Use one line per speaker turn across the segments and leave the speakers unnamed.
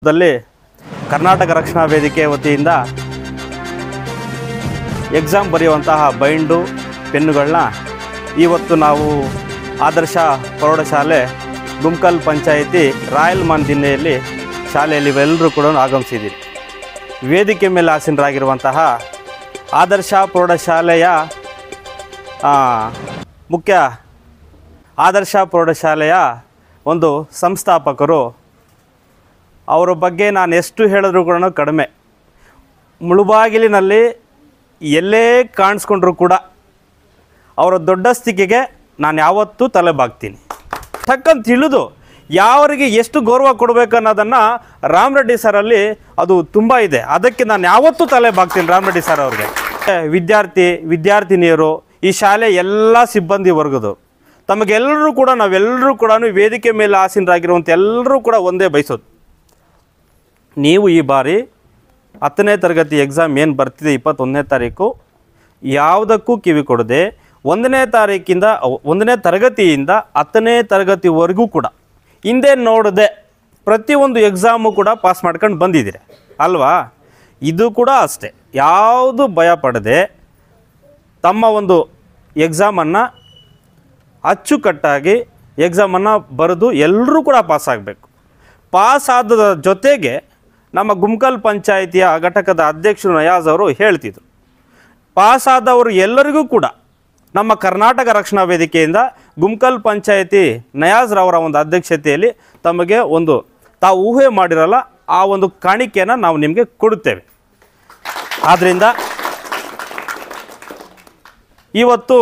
ದಲ್ಲಿ ಕರ್ನಾಟಕ ರಕ್ಷಣಾ ವೇದಿಕೆ ವತಿಯಿಂದ ಎಕ್ಸಾಮ್ ಬರೆಯುವಂತಹ ಬೈಂಡು ಪೆನ್ನುಗಳನ್ನ ಇವತ್ತು ನಾವು ಆದರ್ಶ ಪ್ರೌಢಶಾಲೆ ಗುಮ್ಕಲ್ ಪಂಚಾಯಿತಿ ರಾಯಲ್ ಮಾನ್ ದಿನ್ನೆಯಲ್ಲಿ ಶಾಲೆಯಲ್ಲಿ ಎಲ್ಲರೂ ಕೂಡ ಆಗಮಿಸಿದ್ದೀವಿ. ವೇದಿಕೆ ಮೇಲೆ ಆಸೀನರಾಗಿರುವಂತಹ ಆದರ್ಶ ಪ್ರೌಢಶಾಲೆಯ ಮುಖ್ಯ ಆದರ್ಶ ಪ್ರೌಢಶಾಲೆಯ ಒಂದು ಸಂಸ್ಥಾಪಕರು. ಅವರ ಬಗ್ಗೆ ನಾನು ಎಷ್ಟು ಹೇಳಿದ್ರೂ ಕೂಡ ಕಡಿಮೆ. ಮುಳುಬಾಗಿಲಿನಲ್ಲಿ ಎಲ್ಲೇ ಕಾಣಿಸ್ಕೊಂಡ್ರೂ ಕೂಡ ಅವರ ದೊಡ್ಡಸ್ತಿಕೆಗೆ ನಾನು ಯಾವತ್ತೂ ತಲೆ ಬಾಗ್ತೀನಿ. ಟಕ್ಕಂತ ತಿಳಿದು ಯಾವರಿಗೆ ಎಷ್ಟು ಗೌರವ ಕೊಡಬೇಕು ಅನ್ನೋದನ್ನು ರಾಮರೆಡ್ಡಿ ಸರಲ್ಲಿ ಅದು ತುಂಬ ಇದೆ. ಅದಕ್ಕೆ ನಾನು ಯಾವತ್ತೂ ತಲೆ ಬಾಗ್ತೀನಿ ರಾಮರೆಡ್ಡಿ ಸರ್ ಅವ್ರಿಗೆ. ವಿದ್ಯಾರ್ಥಿನಿಯರು, ಈ ಶಾಲೆ ಎಲ್ಲ ಸಿಬ್ಬಂದಿ ವರ್ಗದವರು, ತಮಗೆಲ್ಲರೂ ಕೂಡ ನಾವೆಲ್ಲರೂ ಕೂಡ ವೇದಿಕೆ ಮೇಲೆ ಆಸೀನರಾಗಿರುವಂಥ ಎಲ್ಲರೂ ಕೂಡ ಒಂದೇ ಬಯಸೋದು, ನೀವು ಈ ಬಾರಿ 10ನೇ ತರಗತಿ ಎಕ್ಸಾಮ್ ಏನು ಬರ್ತಿದೆ 21ನೇ ತಾರೀಕು, ಯಾವುದಕ್ಕೂ ಕಿವಿ ಕೊಡದೆ 1ನೇ ತರಗತಿಯಿಂದ 10ನೇ ತರಗತಿವರೆಗೂ ಕೂಡ ಹಿಂದೆ ನೋಡದೆ ಪ್ರತಿಯೊಂದು ಎಕ್ಸಾಮು ಕೂಡ ಪಾಸ್ ಮಾಡ್ಕೊಂಡು ಬಂದಿದ್ದೀರಿ ಅಲ್ವಾ? ಇದು ಕೂಡ ಅಷ್ಟೇ, ಯಾವುದು ಭಯ ಪಡದೆ ತಮ್ಮ ಒಂದು ಎಕ್ಸಾಮನ್ನು ಅಚ್ಚುಕಟ್ಟಾಗಿ ಎಕ್ಸಾಮನ್ನು ಬರೆದು ಎಲ್ಲರೂ ಕೂಡ ಪಾಸ್ ಆಗಬೇಕು. ಪಾಸ್ ಆದ ಜೊತೆಗೆ ನಮ್ಮ ಗುಮ್ಕಲ್ ಪಂಚಾಯಿತಿಯ ಘಟಕದ ಅಧ್ಯಕ್ಷರು ನಯಾಜ್ ಅವರು ಹೇಳ್ತಿದ್ರು, ಪಾಸಾದವರು ಎಲ್ಲರಿಗೂ ಕೂಡ ನಮ್ಮ ಕರ್ನಾಟಕ ರಕ್ಷಣಾ ವೇದಿಕೆಯಿಂದ ಗುಮ್ಕಲ್ ಪಂಚಾಯಿತಿ ನಯಾಜ್ರವರ ಒಂದು ಅಧ್ಯಕ್ಷತೆಯಲ್ಲಿ ತಮಗೆ ಒಂದು ತಾವು ಊಹೆ ಮಾಡಿರಲ್ಲ ಆ ಒಂದು ಕಾಣಿಕೆಯನ್ನು ನಾವು ನಿಮಗೆ ಕೊಡುತ್ತೇವೆ. ಆದ್ದರಿಂದ ಇವತ್ತು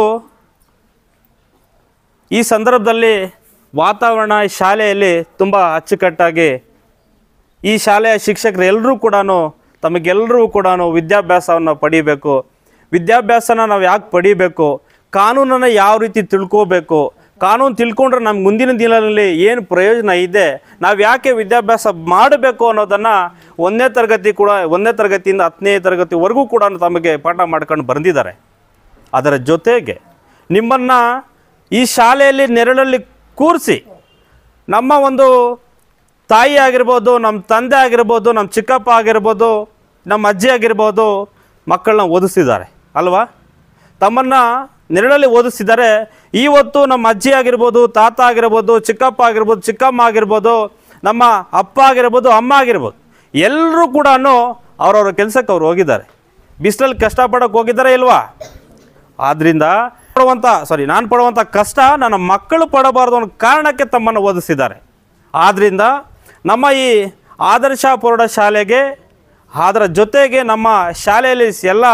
ಈ ಸಂದರ್ಭದಲ್ಲಿ ವಾತಾವರಣ ಶಾಲೆಯಲ್ಲಿ ತುಂಬ ಅಚ್ಚುಕಟ್ಟಾಗಿ ಈ ಶಾಲೆಯ ಶಿಕ್ಷಕರು ಎಲ್ಲರೂ ಕೂಡ ತಮಗೆಲ್ಲರೂ ಕೂಡ ವಿದ್ಯಾಭ್ಯಾಸವನ್ನು ಪಡೀಬೇಕು. ವಿದ್ಯಾಭ್ಯಾಸನ ನಾವು ಯಾಕೆ ಪಡೀಬೇಕು, ಕಾನೂನನ್ನು ಯಾವ ರೀತಿ ತಿಳ್ಕೋಬೇಕು, ಕಾನೂನು ತಿಳ್ಕೊಂಡ್ರೆ ನಮ್ಗೆ ಮುಂದಿನ ದಿನದಲ್ಲಿ ಏನು ಪ್ರಯೋಜನ ಇದೆ, ನಾವು ಯಾಕೆ ವಿದ್ಯಾಭ್ಯಾಸ ಮಾಡಬೇಕು ಅನ್ನೋದನ್ನು 1ನೇ ತರಗತಿಯಿಂದ 10ನೇ ತರಗತಿವರೆಗೂ ಕೂಡ ತಮಗೆ ಪಾಠ ಮಾಡ್ಕೊಂಡು ಬಂದಿದ್ದಾರೆ. ಅದರ ಜೊತೆಗೆ ನಿಮ್ಮನ್ನು ಈ ಶಾಲೆಯಲ್ಲಿ ನೆರಳಲ್ಲಿ ಕೂರಿಸಿ ನಮ್ಮ ಒಂದು ತಾಯಿ ಆಗಿರ್ಬೋದು, ನಮ್ಮ ತಂದೆ ಆಗಿರ್ಬೋದು, ನಮ್ಮ ಚಿಕ್ಕಪ್ಪ ಆಗಿರ್ಬೋದು, ನಮ್ಮ ಅಜ್ಜಿ ಆಗಿರ್ಬೋದು, ಮಕ್ಕಳನ್ನ ಓದಿಸಿದ್ದಾರೆ ಅಲ್ವಾ? ತಮ್ಮನ್ನು ನೆರಳಲ್ಲಿ ಓದಿಸಿದ್ದಾರೆ. ಇವತ್ತು ನಮ್ಮ ಅಜ್ಜಿ ಆಗಿರ್ಬೋದು, ತಾತ ಆಗಿರ್ಬೋದು, ಚಿಕ್ಕಪ್ಪ ಆಗಿರ್ಬೋದು, ಚಿಕ್ಕಮ್ಮ ಆಗಿರ್ಬೋದು, ನಮ್ಮ ಅಪ್ಪ ಆಗಿರ್ಬೋದು, ಅಮ್ಮ ಆಗಿರ್ಬೋದು, ಎಲ್ಲರೂ ಕೂಡ ಅವ್ರವ್ರ ಕೆಲಸಕ್ಕೆ ಅವ್ರು ಹೋಗಿದ್ದಾರೆ. ಬಿಸಿಲಲ್ಲಿ ಕಷ್ಟಪಡೋಕ್ಕೆ ಹೋಗಿದ್ದಾರೆ ಇಲ್ವಾ? ಆದ್ದರಿಂದ ನಾನು ಪಡುವಂಥ ಕಷ್ಟ ನನ್ನ ಮಕ್ಕಳು ಪಡಬಾರ್ದು ಅನ್ನೋ ಕಾರಣಕ್ಕೆ ತಮ್ಮನ್ನು ಓದಿಸಿದ್ದಾರೆ. ಆದ್ದರಿಂದ ನಮ್ಮ ಈ ಆದರ್ಶ ಪ್ರೌಢಶಾಲೆಗೆ, ಅದರ ಜೊತೆಗೆ ನಮ್ಮ ಶಾಲೆಯಲ್ಲಿ ಎಲ್ಲ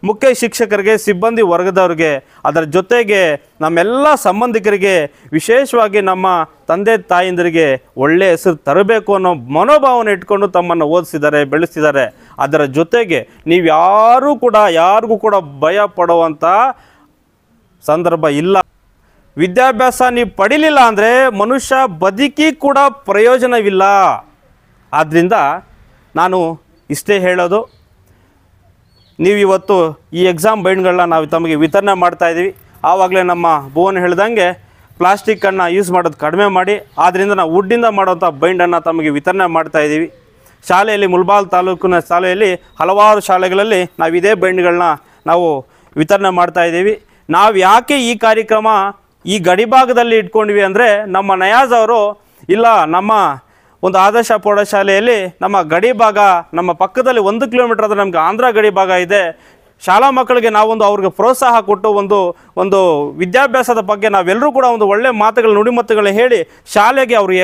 ಮುಖ್ಯ ಶಿಕ್ಷಕರಿಗೆ, ಸಿಬ್ಬಂದಿ ವರ್ಗದವ್ರಿಗೆ, ಅದರ ಜೊತೆಗೆ ನಮ್ಮೆಲ್ಲ ಸಂಬಂಧಿಕರಿಗೆ, ವಿಶೇಷವಾಗಿ ನಮ್ಮ ತಂದೆ ತಾಯಿಂದರಿಗೆ ಒಳ್ಳೆಯ ಹೆಸರು ತರಬೇಕು ಅನ್ನೋ ಮನೋಭಾವನೆ ಇಟ್ಕೊಂಡು ತಮ್ಮನ್ನು ಓದಿಸಿದ್ದಾರೆ, ಬೆಳೆಸಿದ್ದಾರೆ. ಅದರ ಜೊತೆಗೆ ನೀವು ಯಾರಿಗೂ ಕೂಡ ಭಯ ಪಡುವಂಥ ಸಂದರ್ಭ ಇಲ್ಲ. ವಿದ್ಯಾಭ್ಯಾಸ ನೀವು ಪಡೀಲಿಲ್ಲ ಅಂದರೆ ಮನುಷ್ಯ ಬದುಕಿ ಕೂಡ ಪ್ರಯೋಜನವಿಲ್ಲ. ಆದ್ದರಿಂದ ನಾನು ಇಷ್ಟೇ ಹೇಳೋದು, ನೀವು ಇವತ್ತು ಈ ಎಕ್ಸಾಮ್ ಬೈಂಡ್ಗಳನ್ನ ನಾವು ತಮಗೆ ವಿತರಣೆ ಮಾಡ್ತಾಯಿದ್ದೀವಿ. ಆವಾಗಲೇ ನಮ್ಮ ಭುವನ್ ಹೇಳ್ದಂಗೆ ಪ್ಲಾಸ್ಟಿಕ್ಕನ್ನು ಯೂಸ್ ಮಾಡೋದು ಕಡಿಮೆ ಮಾಡಿ, ಆದ್ದರಿಂದ ನಾವು ವುಡ್ಡಿಂದ ಮಾಡೋಂಥ ಬೈಂಡನ್ನು ತಮಗೆ ವಿತರಣೆ ಮಾಡ್ತಾಯಿದ್ದೀವಿ. ಶಾಲೆಯಲ್ಲಿ ಮುಳಬಾಗಿಲು ತಾಲೂಕಿನ ಶಾಲೆಯಲ್ಲಿ ಹಲವಾರು ಶಾಲೆಗಳಲ್ಲಿ ನಾವು ಇದೇ ಬೈಂಡ್ಗಳನ್ನ ನಾವು ವಿತರಣೆ ಮಾಡ್ತಾಯಿದ್ದೀವಿ. ನಾವು ಯಾಕೆ ಈ ಕಾರ್ಯಕ್ರಮ ಈ ಗಡಿಭಾಗದಲ್ಲಿ ಇಟ್ಕೊಂಡ್ವಿ ಅಂದರೆ, ನಮ್ಮ ನಯಾಜ್ ಅವರು ಇಲ್ಲ, ನಮ್ಮ ಒಂದು ಆದರ್ಶ ಪ್ರೌಢಶಾಲೆಯಲ್ಲಿ ನಮ್ಮ ಗಡಿಭಾಗ ನಮ್ಮ ಪಕ್ಕದಲ್ಲಿ 1 ಕಿಲೋಮೀಟರ್ ಆದರೆ ನಮಗೆ ಆಂಧ್ರ ಗಡಿಭಾಗ ಇದೆ. ಶಾಲಾ ಮಕ್ಕಳಿಗೆ ನಾವೊಂದು ಅವ್ರಿಗೆ ಪ್ರೋತ್ಸಾಹ ಕೊಟ್ಟು ಒಂದು ವಿದ್ಯಾಭ್ಯಾಸದ ಬಗ್ಗೆ ನಾವೆಲ್ಲರೂ ಕೂಡ ಒಂದು ಒಳ್ಳೆಯ ನುಡಿಮತ್ತುಗಳು ಹೇಳಿ ಶಾಲೆಗೆ ಅವ್ರಿಗೆ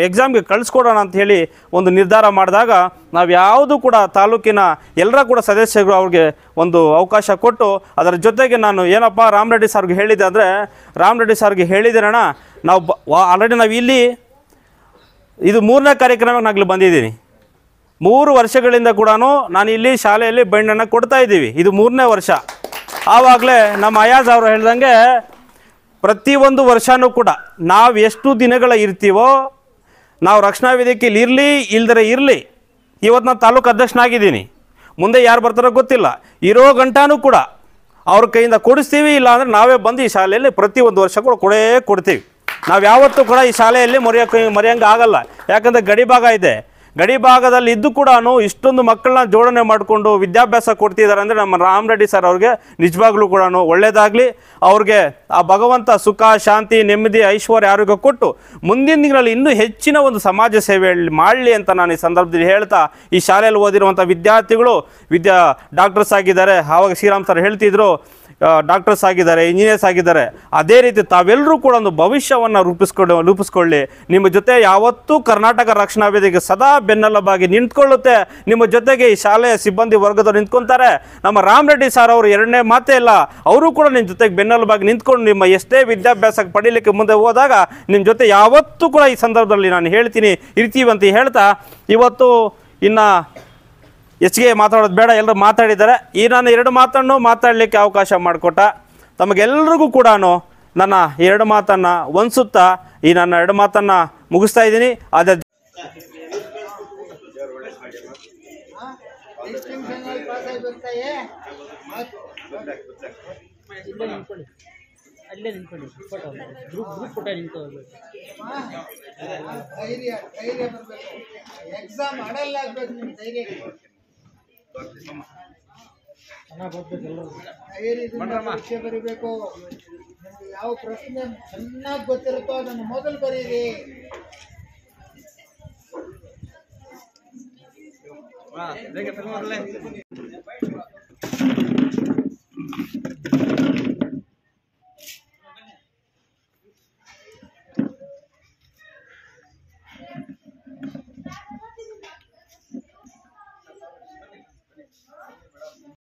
ಎಕ್ಸಾಮ್ಗೆ ಕಳಿಸ್ಕೊಡೋಣ ಅಂತ ಹೇಳಿ ಒಂದು ನಿರ್ಧಾರ ಮಾಡಿದಾಗ, ನಾವು ಯಾವುದು ಕೂಡ ತಾಲೂಕಿನ ಎಲ್ಲರ ಕೂಡ ಸದಸ್ಯರು ಅವ್ರಿಗೆ ಒಂದು ಅವಕಾಶ ಕೊಟ್ಟು, ಅದರ ಜೊತೆಗೆ ನಾನು ಏನಪ್ಪ ರಾಮರೆಡ್ಡಿ ಸಾರ್ಗೆ ಹೇಳಿದೆ ಅಂದರೆ, ರಾಮರೆಡ್ಡಿ ಸಾರ್ಗೆ ಹೇಳಿದ್ದೇನಣ್ಣ, ಆಲ್ರೆಡಿ ನಾವು ಇಲ್ಲಿ ಇದು 3ನೇ ಕಾರ್ಯಕ್ರಮಕ್ಕೆ ನಾಗಲಿ ಬಂದಿದ್ದೀನಿ. 3 ವರ್ಷಗಳಿಂದ ಕೂಡ ನಾನು ಇಲ್ಲಿ ಶಾಲೆಯಲ್ಲಿ ಬೈಂಡನ್ನು ಕೊಡ್ತಾ ಇದ್ದೀವಿ. ಇದು 3ನೇ ವರ್ಷ. ಆವಾಗಲೇ ನಮ್ಮ ಅಯಾಜ್ ಅವರು ಹೇಳ್ದಂಗೆ ಪ್ರತಿಯೊಂದು ವರ್ಷವೂ ಕೂಡ ನಾವು ಎಷ್ಟು ದಿನಗಳ ಇರ್ತೀವೋ, ನಾವು ರಕ್ಷಣಾ ವೇದಿಕೆಯಲ್ಲಿ ಇರಲಿ ಇಲ್ದರೆ ಇರಲಿ, ಇವತ್ತು ನಾನು ತಾಲೂಕು ಅಧ್ಯಕ್ಷನಾಗಿದ್ದೀನಿ, ಮುಂದೆ ಯಾರು ಬರ್ತಾರೋ ಗೊತ್ತಿಲ್ಲ, ಇರೋ ಗಂಟನೂ ಕೂಡ ಅವ್ರ ಕೈಯಿಂದ ಕೊಡಿಸ್ತೀವಿ. ಇಲ್ಲ ಅಂದರೆ ನಾವೇ ಬಂದು ಈ ಶಾಲೆಯಲ್ಲಿ ಪ್ರತಿಯೊಂದು ವರ್ಷ ಕೂಡ ಕೊಡ್ತೀವಿ. ನಾವು ಯಾವತ್ತೂ ಕೂಡ ಈ ಶಾಲೆಯಲ್ಲಿ ಮರೆಯೋಂಗೆ ಆಗಲ್ಲ. ಯಾಕಂದರೆ ಗಡಿಭಾಗ ಇದೆ, ಗಡಿ ಭಾಗದಲ್ಲಿ ಇದ್ದು ಕೂಡ ಇಷ್ಟೊಂದು ಮಕ್ಕಳನ್ನ ಜೋಡಣೆ ಮಾಡಿಕೊಂಡು ವಿದ್ಯಾಭ್ಯಾಸ ಕೊಡ್ತಿದ್ದಾರೆ ಅಂದರೆ ನಮ್ಮ ರಾಮರೆಡ್ಡಿ ಸರ್ ಅವ್ರಿಗೆ ನಿಜವಾಗ್ಲೂ ಕೂಡ ಒಳ್ಳೆಯದಾಗಲಿ. ಅವ್ರಿಗೆ ಆ ಭಗವಂತ ಸುಖ, ಶಾಂತಿ, ನೆಮ್ಮದಿ, ಐಶ್ವರ್ಯ, ಆರೋಗ್ಯ ಕೊಟ್ಟು ಮುಂದಿನ ದಿನಗಳಲ್ಲಿ ಇನ್ನೂ ಹೆಚ್ಚಿನ ಒಂದು ಸಮಾಜ ಸೇವೆ ಮಾಡಲಿ ಅಂತ ನಾನು ಈ ಸಂದರ್ಭದಲ್ಲಿ ಹೇಳ್ತಾ, ಈ ಶಾಲೆಯಲ್ಲಿ ಓದಿರುವಂಥ ವಿದ್ಯಾರ್ಥಿಗಳು ಡಾಕ್ಟರ್ಸ್ ಆಗಿದ್ದಾರೆ. ಆವಾಗ ಶ್ರೀರಾಮ್ ಸರ್ ಹೇಳ್ತಿದ್ರು, ಡಾಕ್ಟರ್ಸ್ ಆಗಿದ್ದಾರೆ, ಇಂಜಿನಿಯರ್ಸ್ ಆಗಿದ್ದಾರೆ. ಅದೇ ರೀತಿ ತಾವೆಲ್ಲರೂ ಕೂಡ ಒಂದು ಭವಿಷ್ಯವನ್ನು ರೂಪಿಸ್ಕೊಳ್ಳಿ. ನಿಮ್ಮ ಜೊತೆ ಯಾವತ್ತೂ ಕರ್ನಾಟಕ ರಕ್ಷಣಾ ವೇದಿಕೆ ಸದಾ ಬೆನ್ನೆಲುಬಾಗಿ ನಿಂತ್ಕೊಳ್ಳುತ್ತೆ. ನಿಮ್ಮ ಜೊತೆಗೆ ಈ ಶಾಲೆಯ ಸಿಬ್ಬಂದಿ ವರ್ಗದವರು ನಿಂತ್ಕೊತಾರೆ. ನಮ್ಮ ರಾಮರೆಡ್ಡಿ ಸರ್ ಅವರು ಎರಡನೇ ಮಾತೇ ಇಲ್ಲ, ಅವರು ಕೂಡ ನಿಮ್ಮ ಜೊತೆಗೆ ಬೆನ್ನೆಲುಬಾಗಿ ನಿಂತ್ಕೊಂಡು ನಿಮ್ಮ ಎಷ್ಟೇ ವಿದ್ಯಾಭ್ಯಾಸ ಪಡೀಲಿಕ್ಕೆ ಮುಂದೆ ಹೋದಾಗ ನಿಮ್ಮ ಜೊತೆ ಯಾವತ್ತೂ ಕೂಡ ಈ ಸಂದರ್ಭದಲ್ಲಿ ನಾನು ಹೇಳ್ತೀನಿ ಇರ್ತೀವಿ ಅಂತ ಹೇಳ್ತಾ, ಇವತ್ತು ಇನ್ನು ಹೆಚ್ಚಿಗೆ ಮಾತಾಡೋದು ಬೇಡ, ಎಲ್ಲರೂ ಮಾತಾಡಿದ್ದಾರೆ. ಈ ನಾನು 2 ಮಾತನ್ನು ಮಾತಾಡಲಿಕ್ಕೆ ಅವಕಾಶ ಮಾಡಿಕೊಟ್ಟ ತಮಗೆಲ್ಲರಿಗೂ ಕೂಡ ನನ್ನ 2 ಮಾತನ್ನು ಹೊಂದಿಸುತ್ತಾ ಈ ನನ್ನ 2 ಮಾತನ್ನು ಮುಗಿಸ್ತಾ ಇದ್ದೀನಿ. ಅದೇ
ಎಕ್ಸಾಮ್ ಅಡಲ್ಲ ಆಗ್ಬೇಕು, ನಿಮ್ಮ ಧೈರ್ಯ ಪರೀಕ್ಷೆ ಬರೀಬೇಕು. ನಿಮ್ಗೆ ಯಾವ ಪ್ರಶ್ನೆ ಚೆನ್ನಾಗಿ ಗೊತ್ತಿರುತ್ತೋ ಅದನ್ನು ಮೊದಲು ಬರೀರಿ.